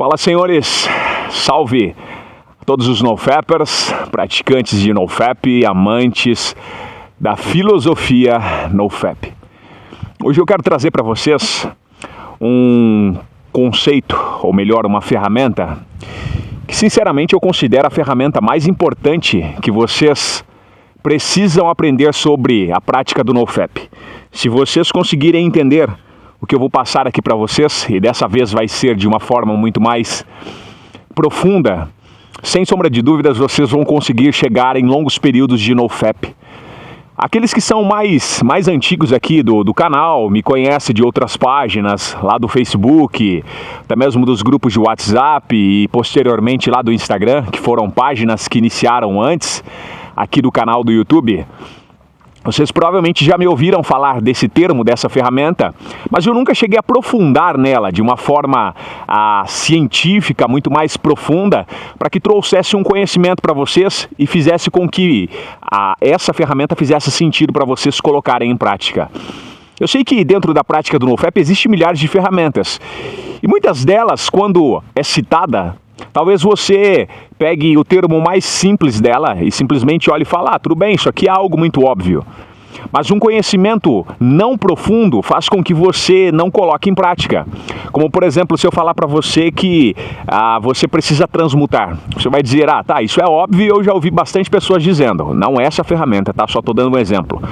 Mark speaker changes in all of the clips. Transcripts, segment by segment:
Speaker 1: Fala, senhores, salve a todos os NoFapers, praticantes de NoFap, amantes da filosofia NoFap. Hoje eu quero trazer para vocês um conceito, ou melhor, uma ferramenta que sinceramente eu considero a ferramenta mais importante que vocês precisam aprender sobre a prática do NoFap. Se vocês conseguirem entender o que eu vou passar aqui para vocês, e dessa vez vai ser de uma forma muito mais profunda, sem sombra de dúvidas vocês vão conseguir chegar em longos períodos de NoFap. Aqueles que são mais antigos aqui do canal, me conhecem de outras páginas, lá do Facebook, até mesmo dos grupos de WhatsApp e posteriormente lá do Instagram, que foram páginas que iniciaram antes aqui do canal do YouTube. Vocês provavelmente já me ouviram falar desse termo, dessa ferramenta, mas eu nunca cheguei a aprofundar nela de uma forma científica, muito mais profunda, para que trouxesse um conhecimento para vocês e fizesse com que essa ferramenta fizesse sentido para vocês colocarem em prática. Eu sei que dentro da prática do NoFap existem milhares de ferramentas, e muitas delas, quando é citada, talvez você pegue o termo mais simples dela e simplesmente olhe e fale, tudo bem, isso aqui é algo muito óbvio. Mas um conhecimento não profundo faz com que você não coloque em prática. Como, por exemplo, se eu falar para você que você precisa transmutar. Você vai dizer, tá, isso é óbvio, eu já ouvi bastante pessoas dizendo. Não é essa ferramenta, tá? Só estou dando um exemplo.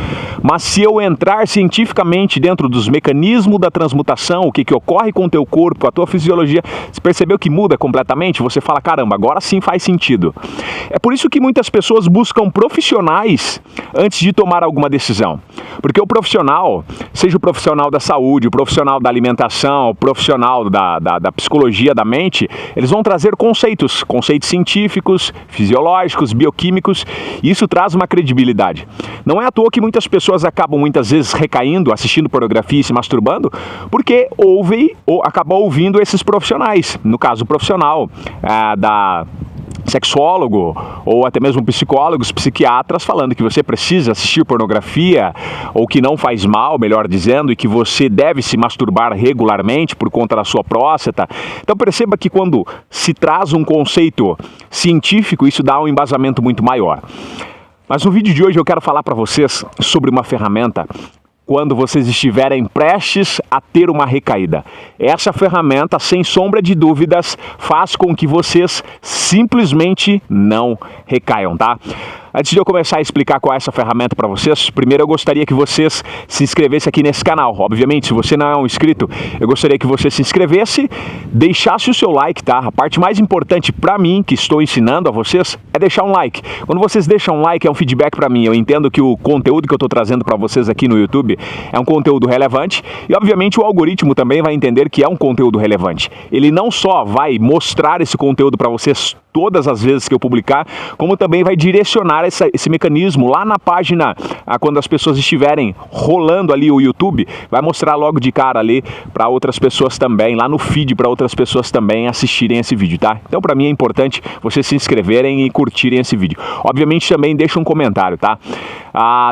Speaker 1: Mas se eu entrar cientificamente dentro dos mecanismos da transmutação, o que ocorre com o teu corpo, a tua fisiologia, você percebeu que muda completamente? Você fala, caramba, agora sim faz sentido. É por isso que muitas pessoas buscam profissionais antes de tomar alguma decisão. Porque o profissional, seja o profissional da saúde, o profissional da alimentação, o profissional da psicologia da mente, eles vão trazer conceitos científicos, fisiológicos, bioquímicos, e isso traz uma credibilidade. Não é à toa que muitas pessoas acabam muitas vezes recaindo, assistindo pornografia e se masturbando, porque ouvem ou acabam ouvindo esses profissionais. No caso, o profissional da sexólogo ou até mesmo psicólogos, psiquiatras falando que você precisa assistir pornografia ou que não faz mal, melhor dizendo, e que você deve se masturbar regularmente por conta da sua próstata. Então perceba que quando se traz um conceito científico, isso dá um embasamento muito maior. Mas no vídeo de hoje eu quero falar para vocês sobre uma ferramenta quando vocês estiverem prestes a ter uma recaída. Essa ferramenta, sem sombra de dúvidas, faz com que vocês simplesmente não recaiam, tá? Antes de eu começar a explicar qual é essa ferramenta para vocês, primeiro eu gostaria que vocês se inscrevessem aqui nesse canal. Obviamente, se você não é um inscrito, eu gostaria que você se inscrevesse, deixasse o seu like, tá? A parte mais importante para mim, que estou ensinando a vocês, é deixar um like. Quando vocês deixam um like, é um feedback para mim. Eu entendo que o conteúdo que eu estou trazendo para vocês aqui no YouTube é um conteúdo relevante e, obviamente, o algoritmo também vai entender que é um conteúdo relevante. Ele não só vai mostrar esse conteúdo para vocês todas as vezes que eu publicar, como também vai direcionar esse mecanismo lá na página, quando as pessoas estiverem rolando ali o YouTube, vai mostrar logo de cara ali para outras pessoas também, lá no feed para outras pessoas também assistirem esse vídeo, tá? Então para mim é importante vocês se inscreverem e curtirem esse vídeo. Obviamente também deixa um comentário, tá?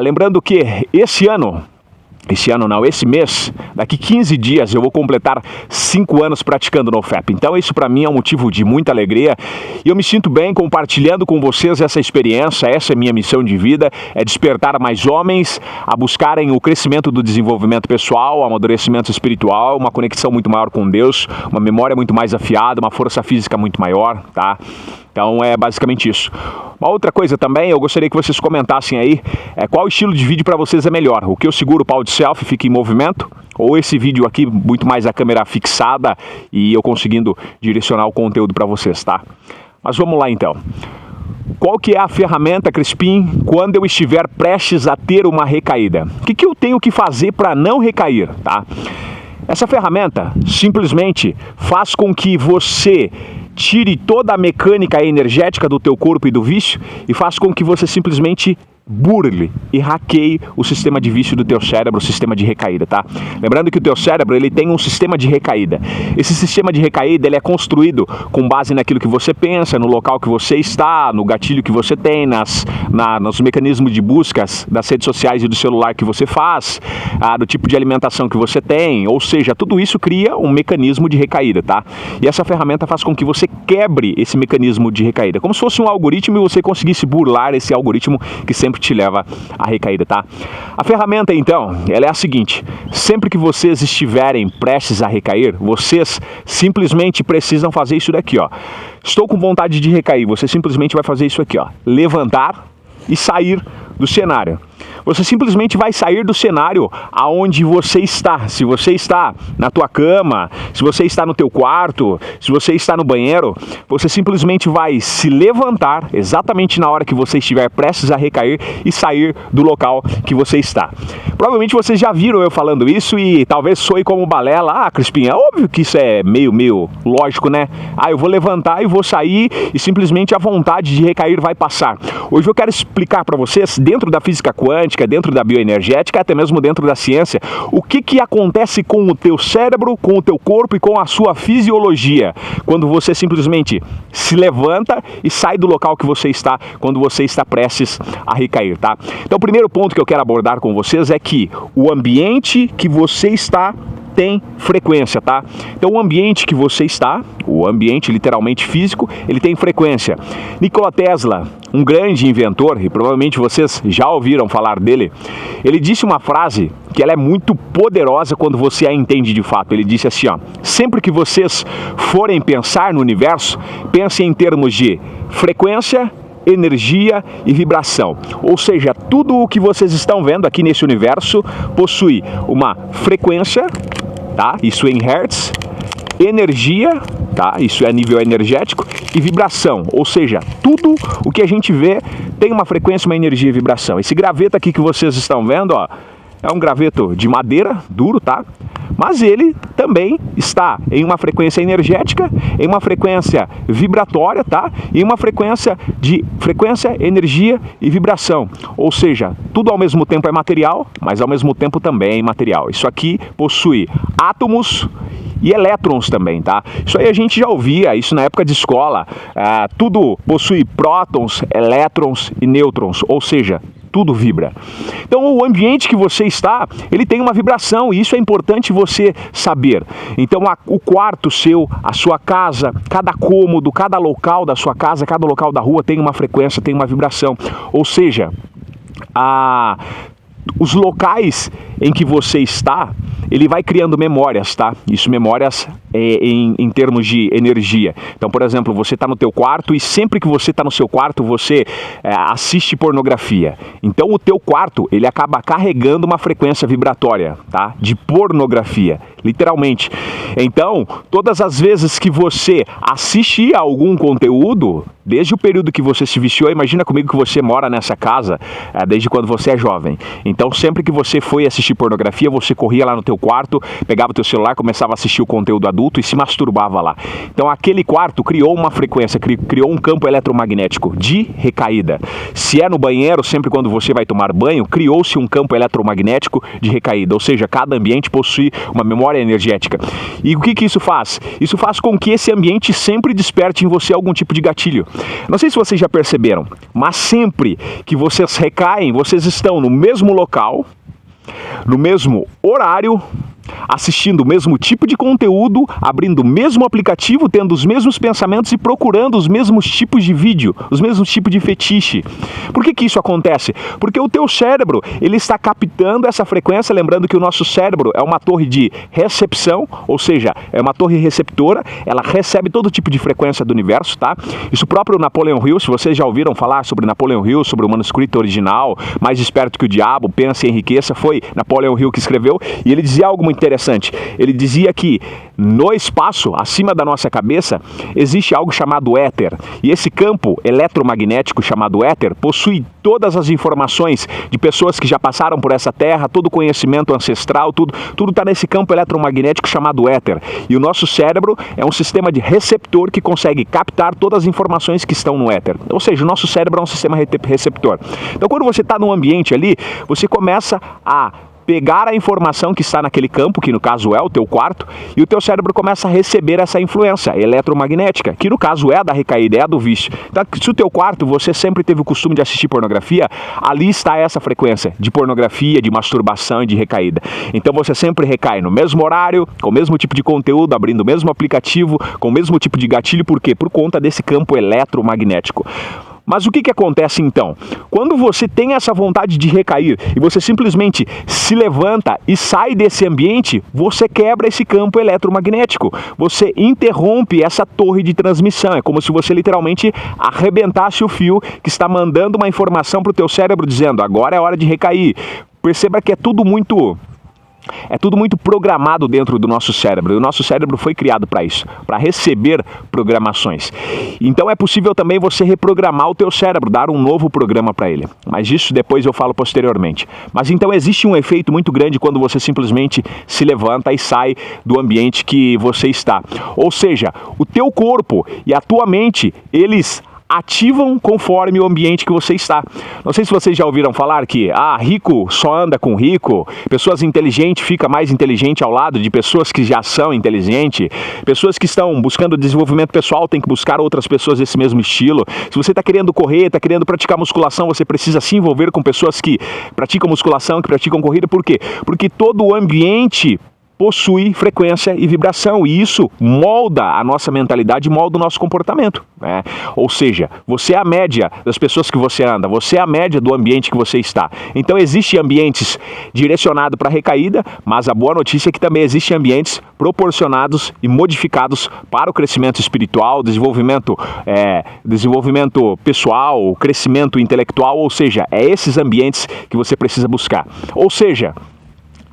Speaker 1: Lembrando que esse mês, daqui 15 dias, eu vou completar 5 anos praticando NoFap. Então isso para mim é um motivo de muita alegria e eu me sinto bem compartilhando com vocês essa experiência. Essa é minha missão de vida, é despertar mais homens a buscarem o crescimento do desenvolvimento pessoal, o amadurecimento espiritual, uma conexão muito maior com Deus, uma memória muito mais afiada, uma força física muito maior, tá? Então é basicamente isso. Uma outra coisa também, eu gostaria que vocês comentassem aí qual estilo de vídeo para vocês é melhor. O que eu seguro o pau de selfie, fica em movimento, ou esse vídeo aqui, muito mais a câmera fixada e eu conseguindo direcionar o conteúdo para vocês, tá? Mas vamos lá então. Qual que é a ferramenta, Crispim, quando eu estiver prestes a ter uma recaída? O que eu tenho que fazer para não recair, tá? Essa ferramenta simplesmente faz com que você tire toda a mecânica energética do teu corpo e do vício e faz com que você simplesmente burle e hackeie o sistema de vício do teu cérebro, o sistema de recaída, tá? Lembrando que o teu cérebro, ele tem um sistema de recaída. Esse sistema de recaída, ele é construído com base naquilo que você pensa, no local que você está, no gatilho que você tem, nos mecanismos de buscas das redes sociais e do celular que você faz, do tipo de alimentação que você tem, ou seja, tudo isso cria um mecanismo de recaída, tá? E essa ferramenta faz com que você quebre esse mecanismo de recaída, como se fosse um algoritmo e você conseguisse burlar esse algoritmo que sempre te leva à recaída, tá? A ferramenta, então, ela é a seguinte: sempre que vocês estiverem prestes a recair, vocês simplesmente precisam fazer isso daqui, ó. Estou com vontade de recair, você simplesmente vai fazer isso aqui, ó. Levantar e sair do cenário. Você simplesmente vai sair do cenário aonde você está. Se você está na tua cama, se você está no teu quarto, se você está no banheiro, você simplesmente vai se levantar exatamente na hora que você estiver prestes a recair e sair do local que você está. Provavelmente vocês já viram eu falando isso e talvez soe como balela. Ah, Crispim, é óbvio que isso é meio lógico, né? Ah, eu vou levantar e vou sair e simplesmente a vontade de recair vai passar. Hoje eu quero explicar para vocês, dentro da física quântica, dentro da bioenergética, até mesmo dentro da ciência, o que acontece com o teu cérebro, com o teu corpo e com a sua fisiologia quando você simplesmente se levanta e sai do local que você está quando você está prestes a recair, tá? Então o primeiro ponto que eu quero abordar com vocês é que o ambiente que você está tem frequência, tá? Então o ambiente que você está, o ambiente literalmente físico, ele tem frequência. Nikola Tesla, um grande inventor, e provavelmente vocês já ouviram falar dele, ele disse uma frase que ela é muito poderosa quando você a entende de fato. Ele disse assim, ó: sempre que vocês forem pensar no universo, pensem em termos de frequência, energia e vibração. Ou seja, tudo o que vocês estão vendo aqui nesse universo possui uma frequência, tá? Isso é em hertz, energia, tá? Isso é a nível energético, e vibração. Ou seja, tudo o que a gente vê tem uma frequência, uma energia e vibração. Esse graveto aqui que vocês estão vendo, ó, é um graveto de madeira, duro, tá? Mas ele também está em uma frequência energética, em uma frequência vibratória, tá? E uma frequência, energia e vibração. Ou seja, tudo ao mesmo tempo é material, mas ao mesmo tempo também é imaterial. Isso aqui possui átomos e elétrons também, tá? Isso aí a gente já ouvia, isso na época de escola. Tudo possui prótons, elétrons e nêutrons, ou seja, tudo vibra. Então o ambiente que você está, ele tem uma vibração e isso é importante você saber. Então o quarto seu, a sua casa, cada cômodo, cada local da sua casa, cada local da rua tem uma frequência, tem uma vibração. Ou seja, os locais em que você está, ele vai criando memórias, tá? Isso, memórias em termos de energia. Então, por exemplo, você está no teu quarto e sempre que você está no seu quarto, você assiste pornografia. Então, o teu quarto, ele acaba carregando uma frequência vibratória, tá? De pornografia, literalmente. Então, todas as vezes que você assiste a algum conteúdo, desde o período que você se viciou, imagina comigo que você mora nessa casa desde quando você é jovem. Então, sempre que você foi assistir pornografia, você corria lá no teu quarto, pegava o teu celular, começava a assistir o conteúdo adulto e se masturbava lá. Então, aquele quarto criou uma frequência, criou um campo eletromagnético de recaída. Se é no banheiro, sempre quando você vai tomar banho, criou-se um campo eletromagnético de recaída. Ou seja, cada ambiente possui uma memória energética. E o que isso faz? Isso faz com que esse ambiente sempre desperte em você algum tipo de gatilho. Não sei se vocês já perceberam, mas sempre que vocês recaem, vocês estão no mesmo local, no mesmo horário, assistindo o mesmo tipo de conteúdo, abrindo o mesmo aplicativo, tendo os mesmos pensamentos e procurando os mesmos tipos de vídeo, os mesmos tipos de fetiche. Por que isso acontece? Porque o teu cérebro, ele está captando essa frequência, lembrando que o nosso cérebro é uma torre de recepção, ou seja, é uma torre receptora, ela recebe todo tipo de frequência do universo, tá? Isso próprio Napoleon Hill, se vocês já ouviram falar sobre Napoleon Hill, sobre o manuscrito original, Mais Esperto que o Diabo, Pensa e Enriqueça, foi Napoleon Hill que escreveu, e ele dizia algo muito interessante. Ele dizia que no espaço, acima da nossa cabeça, existe algo chamado éter. E esse campo eletromagnético chamado éter possui todas as informações de pessoas que já passaram por essa terra, todo o conhecimento ancestral, tudo está nesse campo eletromagnético chamado éter. E o nosso cérebro é um sistema de receptor que consegue captar todas as informações que estão no éter. Ou seja, o nosso cérebro é um sistema receptor. Então, quando você está num ambiente ali, você começa a pegar a informação que está naquele campo, que no caso é o teu quarto, e o teu cérebro começa a receber essa influência eletromagnética, que no caso é a da recaída, é a do vício. Então, se o teu quarto, você sempre teve o costume de assistir pornografia, ali está essa frequência de pornografia, de masturbação e de recaída. Então você sempre recai no mesmo horário, com o mesmo tipo de conteúdo, abrindo o mesmo aplicativo, com o mesmo tipo de gatilho, por quê? Por conta desse campo eletromagnético. Mas o que acontece então? Quando você tem essa vontade de recair e você simplesmente se levanta e sai desse ambiente, você quebra esse campo eletromagnético. Você interrompe essa torre de transmissão. É como se você literalmente arrebentasse o fio que está mandando uma informação para o teu cérebro dizendo: agora é hora de recair. Perceba que é tudo muito programado dentro do nosso cérebro. E o nosso cérebro foi criado para isso, para receber programações. Então é possível também você reprogramar o teu cérebro, dar um novo programa para ele. Mas isso depois eu falo posteriormente. Mas então existe um efeito muito grande quando você simplesmente se levanta e sai do ambiente que você está. Ou seja, o teu corpo e a tua mente, eles ativam conforme o ambiente que você está. Não sei se vocês já ouviram falar que rico só anda com rico, pessoas inteligentes ficam mais inteligente ao lado de pessoas que já são inteligentes, pessoas que estão buscando desenvolvimento pessoal têm que buscar outras pessoas desse mesmo estilo. Se você está querendo correr, está querendo praticar musculação, você precisa se envolver com pessoas que praticam musculação, que praticam corrida. Por quê? Porque todo o ambiente possui frequência e vibração, e isso molda a nossa mentalidade, molda o nosso comportamento, né? Ou seja, você é a média das pessoas que você anda, você é a média do ambiente que você está. Então existem ambientes direcionados para recaída, mas a boa notícia é que também existem ambientes proporcionados e modificados para o crescimento espiritual, desenvolvimento pessoal, crescimento intelectual, ou seja, é esses ambientes que você precisa buscar. Ou seja,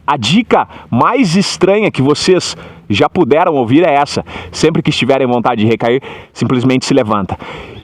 Speaker 1: a dica mais estranha que vocês já puderam ouvir é essa: sempre que estiverem vontade de recair, simplesmente se levanta.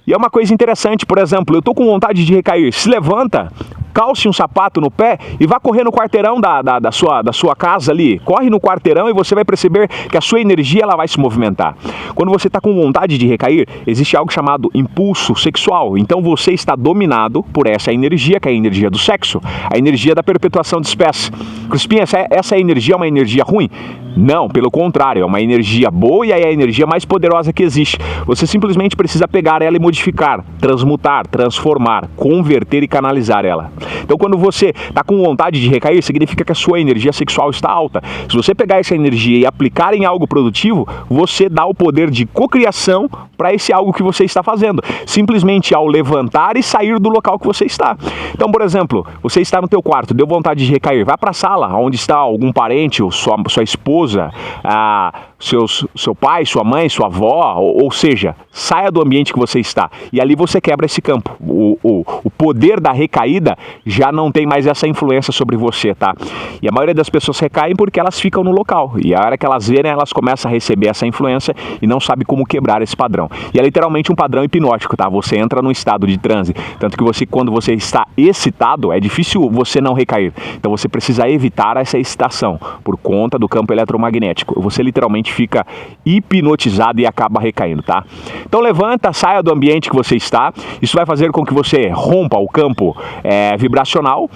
Speaker 1: E é uma coisa interessante, por exemplo, eu estou com vontade de recair, se levanta, calce um sapato no pé e vá correr no quarteirão da sua casa ali. Corre no quarteirão e você vai perceber que a sua energia ela vai se movimentar. Quando você está com vontade de recair, existe algo chamado impulso sexual. Então você está dominado por essa energia, que é a energia do sexo, a energia da perpetuação de espécie. Crispim, essa energia é uma energia ruim? Não, pelo contrário, é uma energia boa e é a energia mais poderosa que existe. Você simplesmente precisa pegar ela e modificar, transmutar, transformar, converter e canalizar ela. Então, quando você está com vontade de recair, significa que a sua energia sexual está alta. Se você pegar essa energia e aplicar em algo produtivo, você dá o poder de cocriação para esse algo que você está fazendo, simplesmente ao levantar e sair do local que você está. Então, por exemplo, você está no teu quarto, deu vontade de recair, vai para a sala, onde está algum parente, ou sua esposa, seu pai, sua mãe, sua avó, ou seja, saia do ambiente que você está. E ali você quebra esse campo. O poder da recaída já não tem mais essa influência sobre você, tá? E a maioria das pessoas recaem porque elas ficam no local. E a hora que elas verem, elas começam a receber essa influência e não sabem como quebrar esse padrão. E é literalmente um padrão hipnótico, tá? Você entra num estado de transe. Tanto que quando você está excitado, é difícil você não recair. Então você precisa evitar essa excitação por conta do campo eletromagnético. Você literalmente fica hipnotizado e acaba recaindo, tá? Então levanta, saia do ambiente que você está. Isso vai fazer com que você rompa o campo vibracional.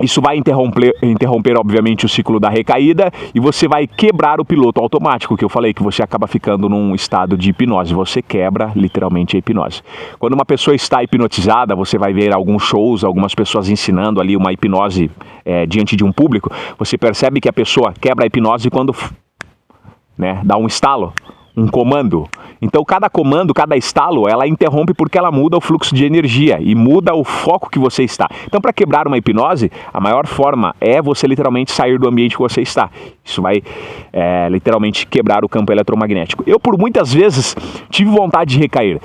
Speaker 1: Isso vai interromper, obviamente, o ciclo da recaída e você vai quebrar o piloto automático, que eu falei que você acaba ficando num estado de hipnose. Você quebra, literalmente, a hipnose. Quando uma pessoa está hipnotizada, você vai ver alguns shows, algumas pessoas ensinando ali uma hipnose diante de um público. Você percebe que a pessoa quebra a hipnose quando dá um estalo, um comando. Então cada comando, cada estalo, ela interrompe porque ela muda o fluxo de energia e muda o foco que você está. Então para quebrar uma hipnose, a maior forma é você literalmente sair do ambiente que você está. Isso vai literalmente quebrar o campo eletromagnético. Eu por muitas vezes tive vontade de recair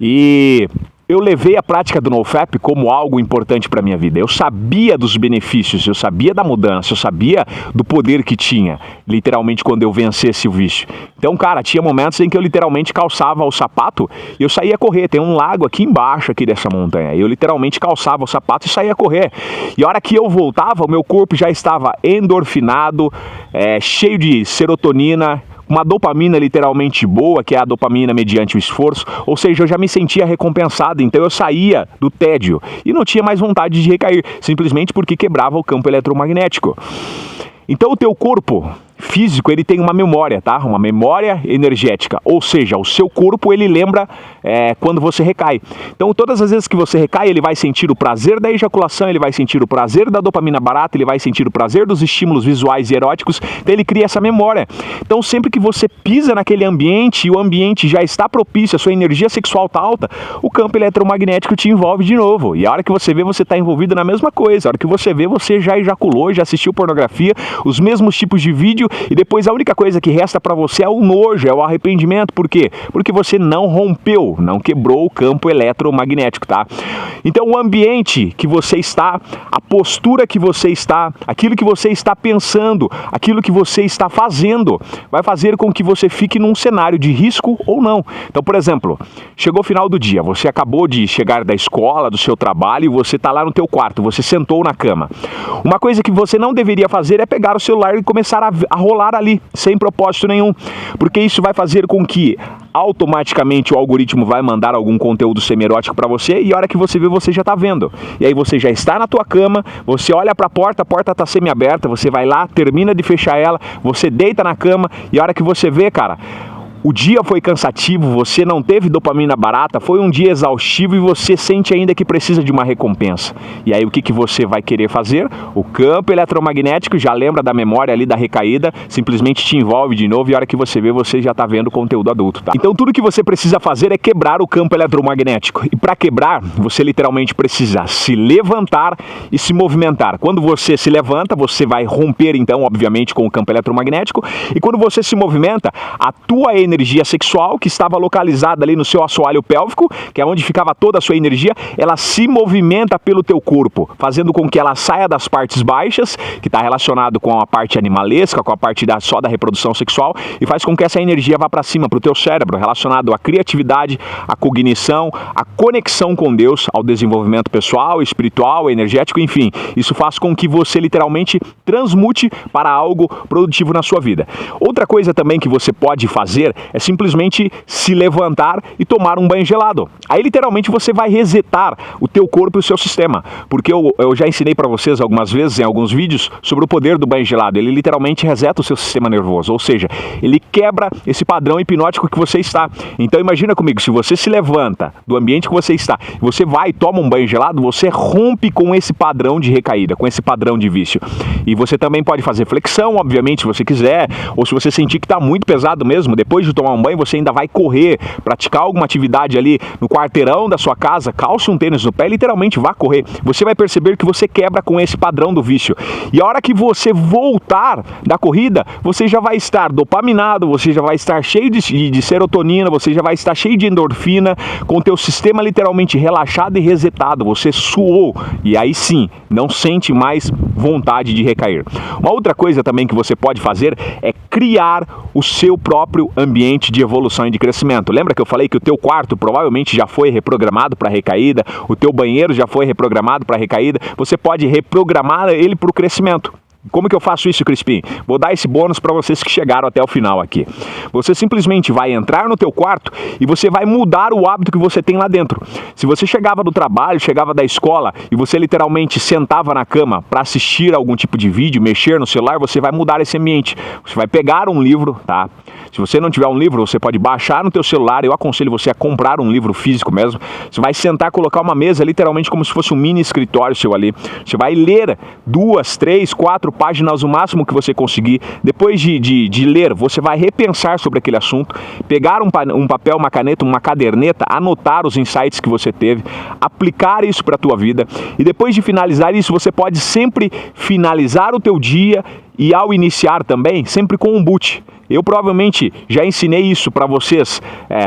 Speaker 1: e eu levei a prática do NoFap como algo importante para a minha vida. Eu sabia dos benefícios, eu sabia da mudança, eu sabia do poder que tinha, literalmente, quando eu vencesse o vício. Então, cara, tinha momentos em que eu literalmente calçava o sapato e eu saía a correr. Tem um lago aqui embaixo aqui dessa montanha. Eu literalmente calçava o sapato e saía a correr. E a hora que eu voltava, o meu corpo já estava endorfinado, cheio de serotonina, uma dopamina literalmente boa, que é a dopamina mediante o esforço, ou seja, eu já me sentia recompensado, então eu saía do tédio e não tinha mais vontade de recair, simplesmente porque quebrava o campo eletromagnético. Então o teu corpo físico, ele tem uma memória, tá? Uma memória energética, ou seja, o seu corpo, ele lembra quando você recai. Então, todas as vezes que você recai, ele vai sentir o prazer da ejaculação, ele vai sentir o prazer da dopamina barata, ele vai sentir o prazer dos estímulos visuais e eróticos, então ele cria essa memória. Então, sempre que você pisa naquele ambiente e o ambiente já está propício, a sua energia sexual está alta, o campo eletromagnético te envolve de novo. E a hora que você vê, você está envolvido na mesma coisa. A hora que você vê, você já ejaculou, já assistiu pornografia, os mesmos tipos de vídeo, e depois a única coisa que resta para você é o nojo, é o arrependimento. Por quê? Porque você não rompeu, não quebrou o campo eletromagnético, tá? Então o ambiente que você está, a postura que você está, aquilo que você está pensando, aquilo que você está fazendo, vai fazer com que você fique num cenário de risco ou não. Então, por exemplo, chegou o final do dia, você acabou de chegar da escola, do seu trabalho, e você está lá no teu quarto, você sentou na cama. Uma coisa que você não deveria fazer é pegar o celular e começar a rolar ali, sem propósito nenhum, porque isso vai fazer com que automaticamente o algoritmo vai mandar algum conteúdo semi-erótico para você, e a hora que você vê, você já está vendo. E aí você já está na tua cama, você olha para a porta está semi-aberta, você vai lá, termina de fechar ela, você deita na cama, e a hora que você vê, cara, o dia foi cansativo, você não teve dopamina barata, foi um dia exaustivo e você sente ainda que precisa de uma recompensa. E aí o que você vai querer fazer? O campo eletromagnético já lembra da memória ali da recaída, simplesmente te envolve de novo, e a hora que você vê, você já está vendo conteúdo adulto, tá? Então tudo que você precisa fazer é quebrar o campo eletromagnético. E para quebrar, você literalmente precisa se levantar e se movimentar. Quando você se levanta, você vai romper então, obviamente, com o campo eletromagnético, e quando você se movimenta, a tua energia sexual, que estava localizada ali no seu assoalho pélvico, que é onde ficava toda a sua energia, ela se movimenta pelo teu corpo, fazendo com que ela saia das partes baixas, que está relacionado com a parte animalesca, com a parte só da reprodução sexual, e faz com que essa energia vá para cima, para o teu cérebro, relacionado à criatividade, à cognição, à conexão com Deus, ao desenvolvimento pessoal, espiritual, energético, enfim. Isso faz com que você literalmente transmute para algo produtivo na sua vida. Outra coisa também que você pode fazer é simplesmente se levantar e tomar um banho gelado. Aí literalmente você vai resetar o teu corpo e o seu sistema, porque eu já ensinei para vocês algumas vezes em alguns vídeos sobre o poder do banho gelado. Ele literalmente reseta o seu sistema nervoso, ou seja, ele quebra esse padrão hipnótico que você está. Então imagina comigo, se você se levanta do ambiente que você está, você vai e toma um banho gelado, você rompe com esse padrão de recaída, com esse padrão de vício. E você também pode fazer flexão, obviamente, se você quiser, ou se você sentir que está muito pesado mesmo, depois de tomar um banho, você ainda vai correr, praticar alguma atividade ali no quarteirão da sua casa, calce um tênis no pé e literalmente vá correr. Você vai perceber que você quebra com esse padrão do vício. E a hora que você voltar da corrida, você já vai estar dopaminado, você já vai estar cheio de serotonina, você já vai estar cheio de endorfina, com o teu sistema literalmente relaxado e resetado. Você suou e aí sim, não sente mais vontade de recair. Uma outra coisa também que você pode fazer é criar o seu próprio ambiente de evolução e de crescimento. Lembra que eu falei que o teu quarto provavelmente já foi reprogramado para recaída, o teu banheiro já foi reprogramado para recaída, você pode reprogramar ele para o crescimento. Como que eu faço isso, Crispim? Vou dar esse bônus para vocês que chegaram até o final aqui. Você simplesmente vai entrar no teu quarto e você vai mudar o hábito que você tem lá dentro. Se você chegava do trabalho, chegava da escola e você literalmente sentava na cama para assistir algum tipo de vídeo, mexer no celular, você vai mudar esse ambiente. Você vai pegar um livro, tá? Se você não tiver um livro, você pode baixar no teu celular. Eu aconselho você a comprar um livro físico mesmo. Você vai sentar, colocar uma mesa literalmente como se fosse um mini escritório seu ali. Você vai ler 2, 3, 4 páginas, o máximo que você conseguir. Depois de ler, você vai repensar sobre aquele assunto, pegar um papel, uma caneta, uma caderneta, anotar os insights que você teve, aplicar isso para a tua vida. E depois de finalizar isso, você pode sempre finalizar o teu dia e ao iniciar também, sempre com um boot. Eu provavelmente já ensinei isso para vocês,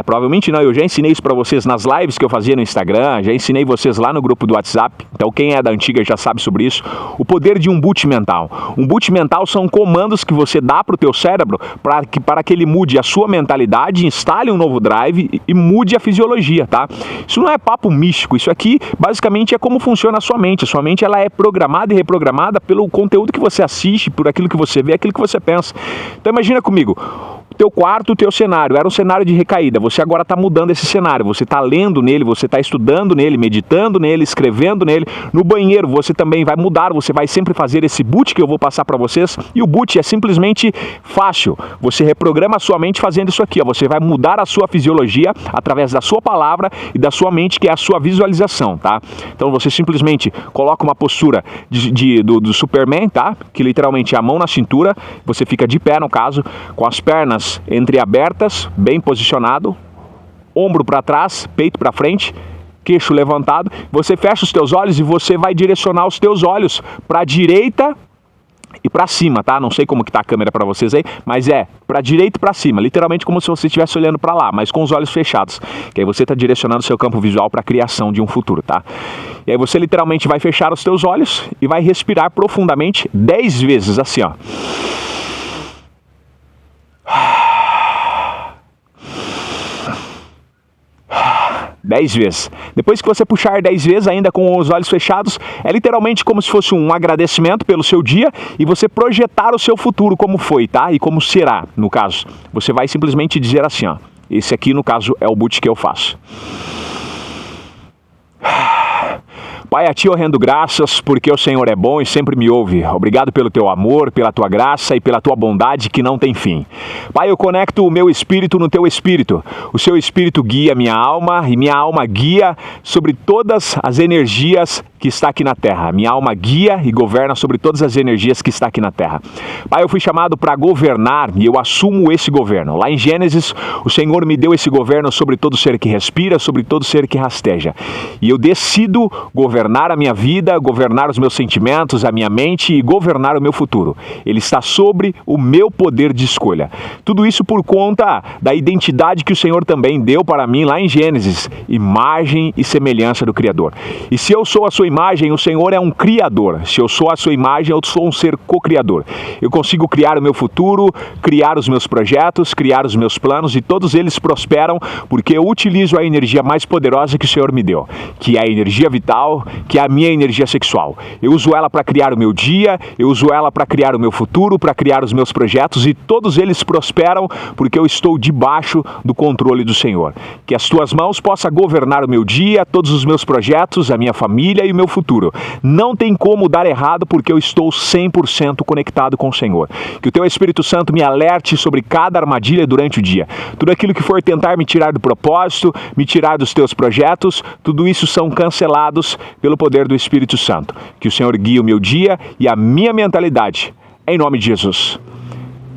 Speaker 1: provavelmente não, eu já ensinei isso para vocês nas lives que eu fazia no Instagram, já ensinei vocês lá no grupo do WhatsApp, então quem é da antiga já sabe sobre isso, o poder de um boot mental. Um boot mental são comandos que você dá para o teu cérebro para que ele mude a sua mentalidade, instale um novo drive e mude a fisiologia, tá? Isso não é papo místico, isso aqui basicamente é como funciona a sua mente. A sua mente ela é programada e reprogramada pelo conteúdo que você assiste, por aquilo que você vê, aquilo que você pensa. Então imagina comigo, o teu quarto, o teu cenário, era um cenário de recaída, você agora está mudando esse cenário, você está lendo nele, você está estudando nele, meditando nele, escrevendo nele. No banheiro você também vai mudar, você vai sempre fazer esse boot que eu vou passar para vocês, e o boot é simplesmente fácil, você reprograma a sua mente fazendo isso aqui, ó. Você vai mudar a sua fisiologia através da sua palavra e da sua mente, que é a sua visualização, tá? Então você simplesmente coloca uma postura do Superman, tá? Que literalmente é a mão na cintura, você fica de pé no caso, com as pernas entreabertas, bem posicionado, ombro para trás, peito para frente, queixo levantado. Você fecha os teus olhos e você vai direcionar os teus olhos para a direita e para cima, tá? Não sei como que tá a câmera para vocês aí, mas é para direita e para cima, literalmente como se você estivesse olhando para lá, mas com os olhos fechados. Que aí você está direcionando o seu campo visual para a criação de um futuro, tá? E aí você literalmente vai fechar os teus olhos e vai respirar profundamente 10 vezes assim, ó. 10 vezes. Depois que você puxar 10 vezes, ainda com os olhos fechados, é literalmente como se fosse um agradecimento pelo seu dia e você projetar o seu futuro como foi, tá? E como será, no caso. Você vai simplesmente dizer assim, ó. Esse aqui, no caso, é o boot que eu faço. Pai, a Ti eu rendo graças, porque o Senhor é bom e sempre me ouve. Obrigado pelo Teu amor, pela Tua graça e pela Tua bondade que não tem fim. Pai, eu conecto o meu espírito no Teu espírito. O Seu espírito guia minha alma e minha alma guia sobre todas as energias que está aqui na Terra. Minha alma guia e governa sobre todas as energias que está aqui na Terra. Pai, eu fui chamado para governar e eu assumo esse governo. Lá em Gênesis, o Senhor me deu esse governo sobre todo ser que respira, sobre todo ser que rasteja. E eu decido governar a minha vida, governar os meus sentimentos, a minha mente e governar o meu futuro. Ele está sobre o meu poder de escolha. Tudo isso por conta da identidade que o Senhor também deu para mim lá em Gênesis, imagem e semelhança do Criador. E se eu sou a sua imagem, o Senhor é um criador. Se eu sou a sua imagem, eu sou um ser co-criador. Eu consigo criar o meu futuro, criar os meus projetos, criar os meus planos e todos eles prosperam porque eu utilizo a energia mais poderosa que o Senhor me deu, que é a energia vital, que é a minha energia sexual. Eu uso ela para criar o meu dia, eu uso ela para criar o meu futuro, para criar os meus projetos e todos eles prosperam porque eu estou debaixo do controle do Senhor. Que as tuas mãos possam governar o meu dia, todos os meus projetos, a minha família e o meu futuro. Não tem como dar errado porque eu estou 100% conectado com o Senhor. Que o teu Espírito Santo me alerte sobre cada armadilha durante o dia. Tudo aquilo que for tentar me tirar do propósito, me tirar dos teus projetos, tudo isso são cancelados pelo poder do Espírito Santo. Que o Senhor guie o meu dia e a minha mentalidade. Em nome de Jesus.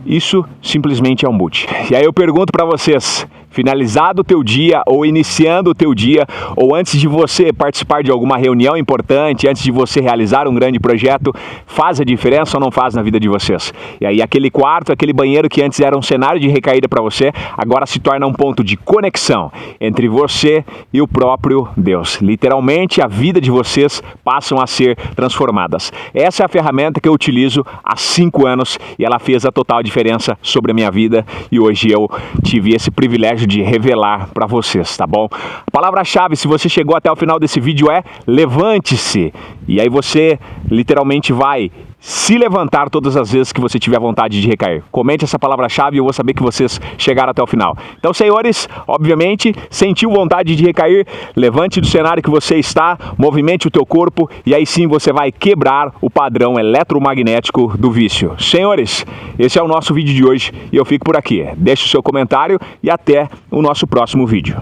Speaker 1: Isso simplesmente é um boot. E aí eu pergunto para vocês, finalizado o teu dia ou iniciando o teu dia ou antes de você participar de alguma reunião importante, antes de você realizar um grande projeto, faz a diferença ou não faz na vida de vocês? E aí aquele quarto, aquele banheiro que antes era um cenário de recaída para você, agora se torna um ponto de conexão entre você e o próprio Deus. Literalmente a vida de vocês passam a ser transformadas. Essa é a ferramenta que eu utilizo há 5 anos e ela fez a total diferença sobre a minha vida e hoje eu tive esse privilégio de revelar para vocês, tá bom? A palavra-chave, se você chegou até o final desse vídeo, é levante-se. E aí você literalmente vai se levantar todas as vezes que você tiver vontade de recair. Comente essa palavra-chave e eu vou saber que vocês chegaram até o final. Então, senhores, obviamente, sentiu vontade de recair, levante do cenário que você está, movimente o teu corpo e aí sim você vai quebrar o padrão eletromagnético do vício. Senhores, esse é o nosso vídeo de hoje e eu fico por aqui. Deixe o seu comentário e até o nosso próximo vídeo.